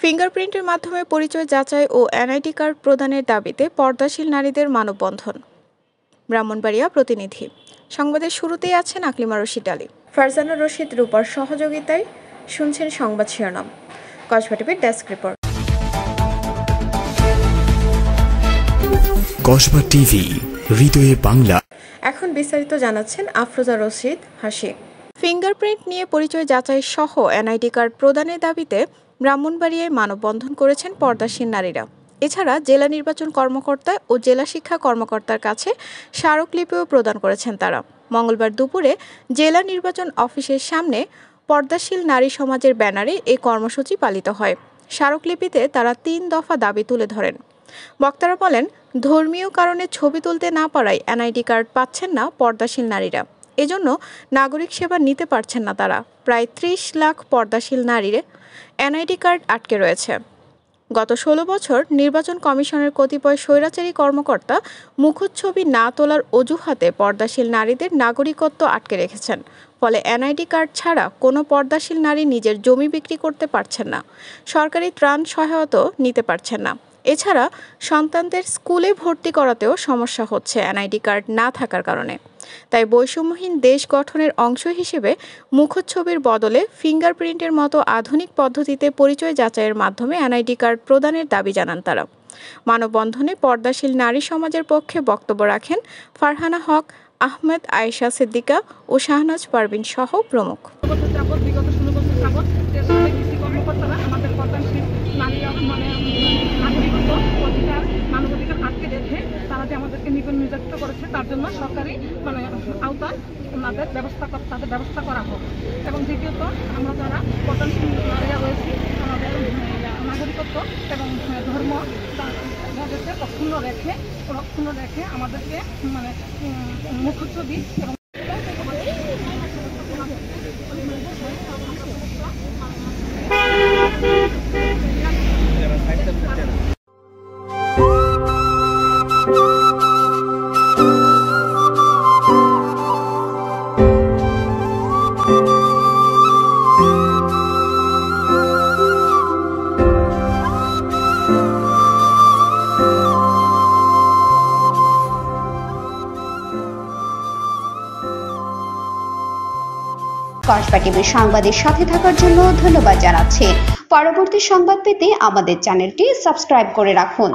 ফিঙ্গারপ্রিন্টের মাধ্যমে পরিচয় যাচাই ও এনআইডি কার্ড প্রদানের দাবিতে পর্দাশীল নারীদের মানববন্ধন। ব্রাহ্মণবাড়িয়া প্রতিনিধি। সংবাদের শুরুতেই আছেন আকলিমা রশিদ আলী, ফারজানা রশিদ রূপার সহযোগিতায় শুনছেন সংবাদ শিরোনাম। কসবা টিভির ডেস্ক রিপোর্ট। কসবা টিভি, হৃদয়ে বাংলা। এখন বিস্তারিত জানাচ্ছেন আফরোজা রশিদ হাসি। ফিঙ্গারপ্রিন্ট নিয়ে পরিচয় যাচাই সহ এনআইডি কার্ড প্রদানের দাবিতে ব্রাহ্মণবাড়িয়ায় মানববন্ধন করেছেন পর্দাশীল নারীরা। এছাড়া জেলা নির্বাচন কর্মকর্তা ও জেলা শিক্ষা কর্মকর্তার কাছে স্মারকলিপিও প্রদান করেছেন তারা। মঙ্গলবার দুপুরে জেলা নির্বাচন অফিসের সামনে পর্দাশীল নারী সমাজের ব্যানারে এই কর্মসূচি পালিত হয়। স্মারকলিপিতে তারা ৩ দফা দাবি তুলে ধরেন। বক্তারা বলেন, ধর্মীয় কারণে ছবি তুলতে না পারায় এনআইডি কার্ড পাচ্ছেন না পর্দাশীল নারীরা। এজন্য নাগরিক সেবা নিতে পারছেন না তারা। প্রায় ৩০ লাখ পর্দাশীল নারীর এনআইডি কার্ড আটকে রয়েছে। গত ১৬ বছর নির্বাচন কমিশনের কতিপয় স্বৈরাচারী কর্মকর্তা মুখচ্ছবি না তোলার অজুহাতে পর্দাশীল নারীদের নাগরিকত্ব আটকে রেখেছেন। ফলে এনআইডি কার্ড ছাড়া কোনো পর্দাশীল নারী নিজের জমি বিক্রি করতে পারছেন না, সরকারি ত্রাণ সহায়তাও নিতে পারছেন না। এছাড়া সন্তানদের স্কুলে ভর্তি করাতেও সমস্যা হচ্ছে এনআইডি কার্ড না থাকার কারণে। তাই বৈষম্যহীন দেশ গঠনের অংশ হিসেবে মুখচ্ছবির বদলে ফিঙ্গারপ্রিন্টের মতো আধুনিক পদ্ধতিতে পরিচয় যাচাইয়ের মাধ্যমে এনআইডি কার্ড প্রদানের দাবি জানান তারা। মানববন্ধনে পর্দাশীল নারী সমাজের পক্ষে বক্তব্য রাখেন ফারহানা হক, আহমেদ, আয়েশা সিদ্দিকা ও শাহনাজ পারভিন সহ প্রমুখ। মানবাধিকার আটকে রেখে তারা যে আমাদেরকে নির্যাতিত করেছে তার জন্য সরকারি আওতায় তাদের ব্যবস্থা করা হোক। এবং দ্বিতীয়ত, আমরা যারা পর্দাশীল নারীরা রয়েছি, আমাদের নাগরিকত্ব এবং ধর্ম তাদেরকে অক্ষুণ্ণ রেখে আমাদেরকে মুখচ্ছবি এবং কসবা টিভির সংবাদের সাথে থাকার জন্য ধন্যবাদ জানাচ্ছি। পরবর্তী সংবাদ পেতে আমাদের চ্যানেলটি সাবস্ক্রাইব করে রাখুন।